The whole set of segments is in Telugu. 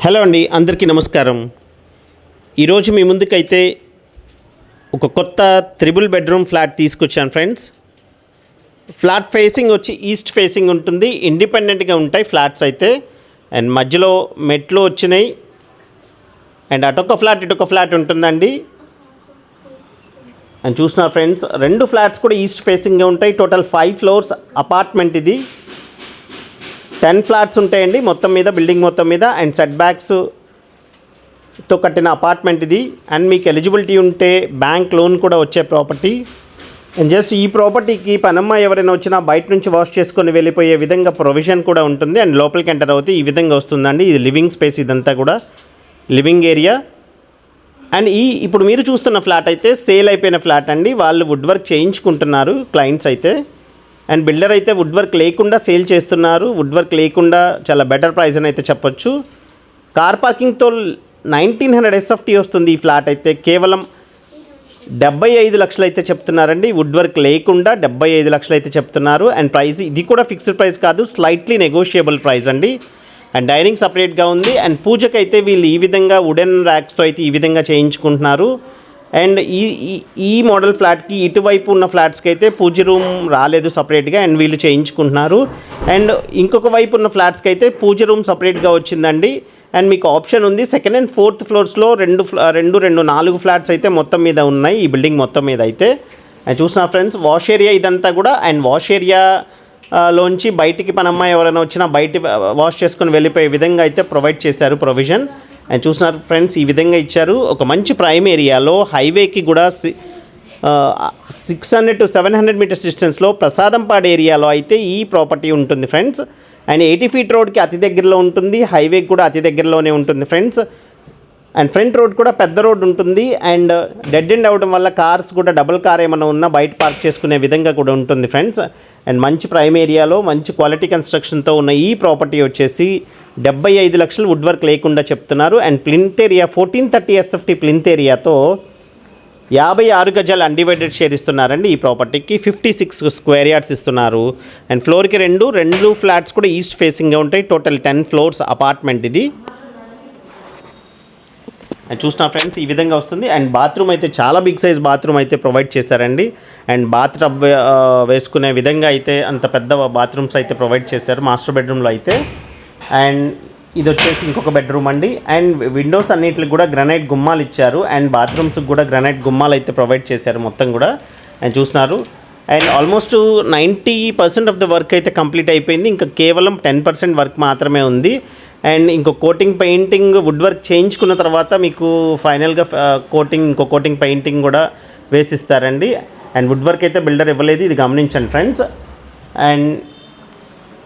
హలో అండి, అందరికీ నమస్కారం. ఈరోజు మీ ముందుకైతే ఒక కొత్త త్రిబుల్ బెడ్రూమ్ ఫ్లాట్ తీసుకొచ్చాను ఫ్రెండ్స్. ఫ్లాట్ ఫేసింగ్ వచ్చి ఈస్ట్ ఫేసింగ్ ఉంటుంది. ఇండిపెండెంట్గా ఉంటాయి ఫ్లాట్స్ అయితే. అండ్ మధ్యలో మెట్లు వచ్చినాయి. అండ్ అటొక ఫ్లాట్ ఇటొక ఫ్లాట్ ఉంటుందండి. అండ్ చూస్తున్నారు ఫ్రెండ్స్, రెండు ఫ్లాట్స్ కూడా ఈస్ట్ ఫేసింగ్గా ఉంటాయి. టోటల్ 5 ఫ్లోర్స్ అపార్ట్మెంట్ ఇది. 10 ఫ్లాట్స్ ఉంటాయండి మొత్తం మీద, బిల్డింగ్ మొత్తం మీద. అండ్ సెట్ బ్యాక్స్తో కట్టిన అపార్ట్మెంట్ ఇది. అండ్ మీకు ఎలిజిబిలిటీ ఉంటే బ్యాంక్ లోన్ కూడా వచ్చే ప్రాపర్టీ. అండ్ జస్ట్ ఈ ప్రాపర్టీకి పనమ్మ ఎవరైనా వచ్చినా బయట నుంచి వాష్ చేసుకొని వెళ్ళిపోయే విధంగా ప్రొవిజన్ కూడా ఉంటుంది. అండ్ లోపలికి ఎంటర్ అవుతే ఈ విధంగా వస్తుందండి. ఇది లివింగ్ స్పేస్, ఇదంతా కూడా లివింగ్ ఏరియా. అండ్ ఇప్పుడు మీరు చూస్తున్న ఫ్లాట్ అయితే సేల్ అయిపోయిన ఫ్లాట్ అండి. వాళ్ళు వుడ్ వర్క్ చేయించుకుంటున్నారు క్లయింట్స్ అయితే. అండ్ బిల్డర్ అయితే వుడ్ వర్క్ లేకుండా సేల్ చేస్తున్నారు. వుడ్ వర్క్ లేకుండా చాలా బెటర్ ప్రైస్ అని అయితే చెప్పొచ్చు. కార్ పార్కింగ్తో 1900 SFT వస్తుంది ఈ ఫ్లాట్ అయితే. కేవలం 75 లక్షలు అయితే చెప్తున్నారండి. వుడ్ వర్క్ లేకుండా 75 లక్షలు అయితే చెప్తున్నారు. అండ్ ప్రైస్ ఇది కూడా ఫిక్స్డ్ ప్రైస్ కాదు, స్లైట్లీ నెగోషియబుల్ ప్రైస్ అండి. అండ్ డైనింగ్ సపరేట్గా ఉంది. అండ్ పూజకైతే వీళ్ళు ఈ విధంగా వుడెన్ ర్యాక్స్తో అయితే ఈ విధంగా చేయించుకుంటున్నారు. అండ్ ఈ మోడల్ ఫ్లాట్కి ఇటువైపు ఉన్న ఫ్లాట్స్కి అయితే పూజ రూమ్ రాలేదు సపరేట్గా, అండ్ వీళ్ళు చేయించుకుంటున్నారు. అండ్ ఇంకొక వైపు ఉన్న ఫ్లాట్స్కి అయితే పూజ రూమ్ సపరేట్గా వచ్చిందండి. అండ్ మీకు ఆప్షన్ ఉంది. సెకండ్ అండ్ ఫోర్త్ ఫ్లోర్స్లో రెండు 4 ఫ్లాట్స్ అయితే మొత్తం మీద ఉన్నాయి ఈ బిల్డింగ్ మొత్తం మీద అయితే. అండ్ చూసిన ఫ్రెండ్స్, వాష్ ఏరియా ఇదంతా కూడా. అండ్ వాష్ ఏరియా లోంచి బయటికి పనమ్మాయి ఎవరైనా వచ్చినా బయట వాష్ చేసుకొని వెళ్ళిపోయే విధంగా అయితే ప్రొవైడ్ చేశారు ప్రొవిజన్. అండ్ చూస్తున్నారు ఫ్రెండ్స్, ఈ విధంగా ఇచ్చారు. ఒక మంచి ప్రైమ్ ఏరియాలో, హైవేకి కూడా 600 to 700 మీటర్స్ డిస్టెన్స్లో ప్రసాదంపాడు ఏరియాలో అయితే ఈ ప్రాపర్టీ ఉంటుంది ఫ్రెండ్స్. అండ్ 80 ఫీట్ రోడ్కి అతి దగ్గరలో ఉంటుంది. హైవేకి కూడా అతి దగ్గరలోనే ఉంటుంది ఫ్రెండ్స్. అండ్ ఫ్రంట్ రోడ్ కూడా పెద్ద రోడ్ ఉంటుంది. అండ్ డెడ్ ఎండ్ అవ్వడం వల్ల కార్స్ కూడా డబుల్ కార్ ఏమైనా ఉన్నా బయట పార్క్ చేసుకునే విధంగా కూడా ఉంటుంది ఫ్రెండ్స్. అండ్ మంచి ప్రైమ్ ఏరియాలో మంచి క్వాలిటీ కన్స్ట్రక్షన్తో ఉన్న ఈ ప్రాపర్టీ వచ్చేసి 75 లక్షలు వుడ్ వర్క్ లేకుండా చెప్తున్నారు. And plinth area 1430 SFT plinth ఏరియాతో 56 గజాలు అన్డివైడెడ్ షేర్ ఇస్తున్నారండి ఈ ప్రాపర్టీకి. 56 స్క్వేర్ యార్డ్స్ ఇస్తున్నారు. అండ్ ఫ్లోర్కి రెండు ఫ్లాట్స్ కూడా ఈస్ట్ ఫేసింగ్గా ఉంటాయి. టోటల్ 10 ఫ్లోర్స్ అపార్ట్మెంట్ ఇది. అండ్ చూస్తున్నా ఫ్రెండ్స్, ఈ విధంగా వస్తుంది. అండ్ బాత్రూమ్ అయితే చాలా బిగ్ సైజ్ బాత్రూమ్ అయితే ప్రొవైడ్ చేశారండి. అండ్ బాత్ టబ్ వేసుకునే విధంగా అయితే అంత పెద్ద బాత్రూమ్స్ అయితే ప్రొవైడ్ చేశారు మాస్టర్ బెడ్రూమ్లో అయితే. అండ్ ఇది వచ్చేసి ఇంకొక బెడ్రూమ్ అండి. అండ్ విండోస్ అన్నిటికి కూడా గ్రానైట్ గుమ్మాలు ఇచ్చారు. అండ్ బాత్రూమ్స్కి కూడా గ్రానైట్ గుమ్మాలు అయితే ప్రొవైడ్ చేశారు మొత్తం కూడా. అండ్ చూస్తున్నారు. And almost 90% of the work అయితే కంప్లీట్ అయిపోయింది. ఇంకా కేవలం 10% వర్క్ మాత్రమే ఉంది. అండ్ ఇంకో కోటింగ్ పెయింటింగ్ వుడ్ వర్క్ చేయించుకున్న తర్వాత మీకు ఫైనల్గా ఇంకో కోటింగ్ పెయింటింగ్ కూడా వేసిస్తారండి. అండ్ వుడ్ వర్క్ అయితే బిల్డర్ ఇవ్వలేదు, ఇది గమనించండి ఫ్రెండ్స్. అండ్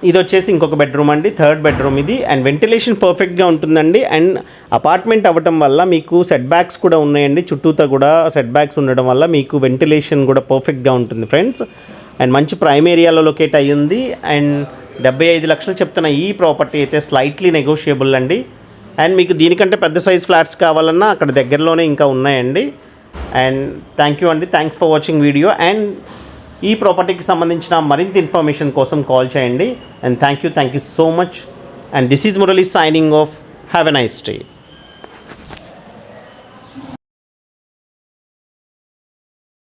ఇది వచ్చేసి ఇంకొక బెడ్రూమ్ అండి, థర్డ్ బెడ్రూమ్ ఇది. అండ్ వెంటిలేషన్ పర్ఫెక్ట్గా ఉంటుందండి. అండ్ అపార్ట్మెంట్ అవ్వటం వల్ల మీకు సెట్ బ్యాక్స్ కూడా ఉన్నాయండి. చుట్టూతా కూడా సెట్ బ్యాక్స్ ఉండడం వల్ల మీకు వెంటిలేషన్ కూడా పర్ఫెక్ట్గా ఉంటుంది ఫ్రెండ్స్. అండ్ మంచి ప్రైమ్ ఏరియాలో లొకేట్ అయ్యింది. అండ్ 75 లక్షలు చెప్తున్న ఈ ప్రాపర్టీ అయితే స్లైట్లీ నెగోషియబుల్ అండి. అండ్ మీకు దీనికంటే పెద్ద సైజ్ ఫ్లాట్స్ కావాలన్నా అక్కడ దగ్గరలోనే ఇంకా ఉన్నాయండి. అండ్ థ్యాంక్ యూ అండి, thanks for watching video. And ఈ ప్రాపర్టీకి సంబంధించిన మరింత ఇన్ఫర్మేషన్ కోసం కాల్ చేయండి. And thank you so much. And this is Murali signing off. Have a nice day.